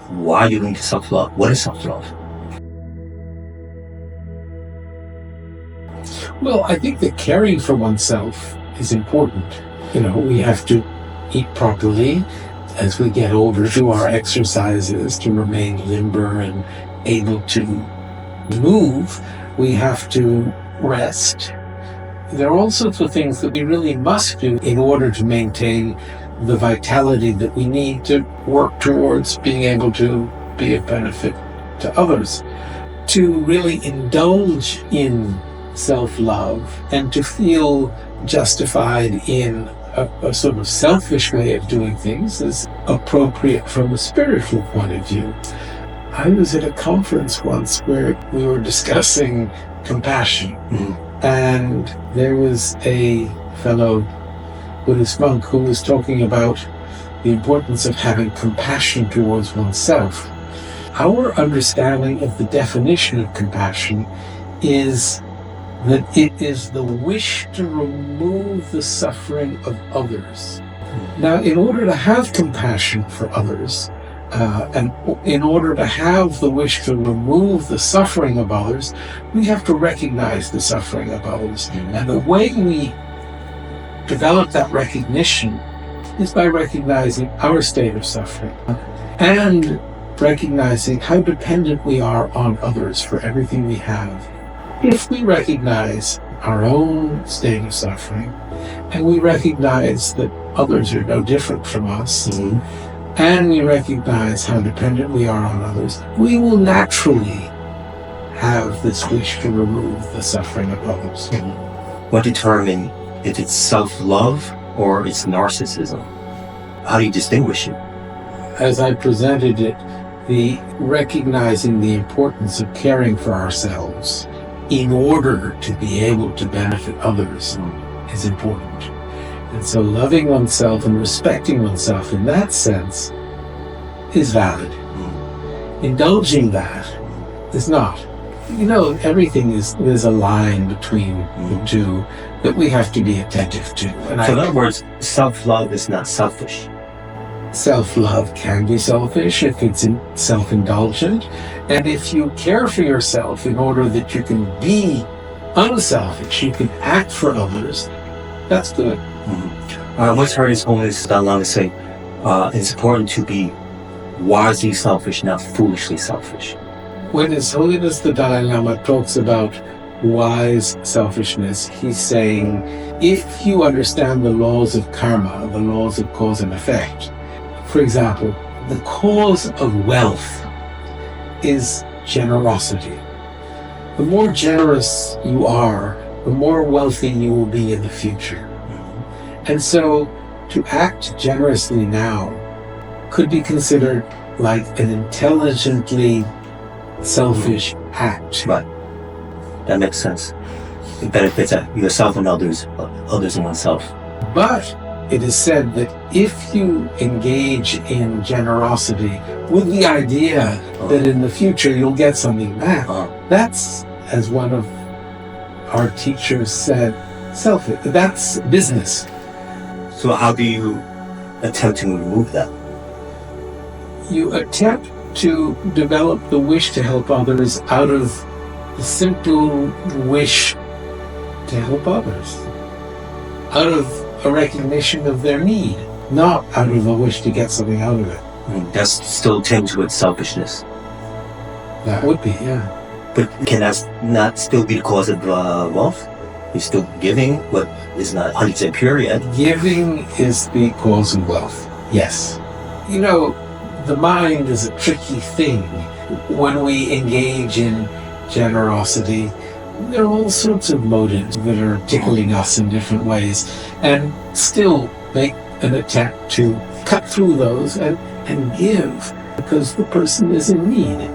why are you going to self-love? What is self-love? Well, I think that caring for oneself is important. We have to eat properly as we get older, do our exercises to remain limber and able to move. We have to rest. There are all sorts of things that we really must do in order to maintain the vitality that we need to work towards being able to be of benefit to others. To really indulge in self-love and to feel justified in a sort of selfish way of doing things is appropriate from a spiritual point of view. I was at a conference once where we were discussing compassion, and there was a fellow Buddhist monk who was talking about the importance of having compassion towards oneself. Our understanding of the definition of compassion is that it is the wish to remove the suffering of others. Now, in order to have compassion for others, and in order to have the wish to remove the suffering of others, we have to recognize the suffering of others. And the way we develop that recognition is by recognizing our state of suffering and recognizing how dependent we are on others for everything we have. If we recognize our own state of suffering and we recognize that others are no different from us, and we recognize how dependent we are on others, we will naturally have this wish to remove the suffering of others. What determines if it's self-love or it's narcissism? How do you distinguish it? As I presented it, the recognizing the importance of caring for ourselves in order to be able to benefit others is important. And so loving oneself and respecting oneself in that sense is valid. Indulging that is not. Everything there's a line between the two that we have to be attentive to. And So in other words, self-love is not selfish. Self-love can be selfish if it's self-indulgent, and if you care for yourself in order that you can be unselfish, you can act for others, that's good. Once heard His Holiness Dalai Lama say, it's important to be wisely selfish, not foolishly selfish. When His Holiness the Dalai Lama talks about wise selfishness, he's saying, if you understand the laws of karma, the laws of cause and effect, for example, the cause of wealth is generosity. The more generous you are, the more wealthy you will be in the future. And so to act generously now could be considered like an intelligently selfish act. Right. That makes sense. It benefits yourself and others and oneself. But it is said that if you engage in generosity with the idea that in the future you'll get something back, that's, as one of our teachers said, selfish. That's business. So how do you attempt to remove that? You attempt to develop the wish to help others out of the simple wish to help others, out of a recognition of their need, not out of a wish to get something out of it. That's still tinged with selfishness. That would be, yeah. But can that not still be the cause of wealth? You're still giving, but it's not 100% pure yet. Giving is the cause of wealth, yes. The mind is a tricky thing. When we engage in generosity, there are all sorts of motives that are tickling us in different ways, and still make an attempt to cut through those and give because the person is in need.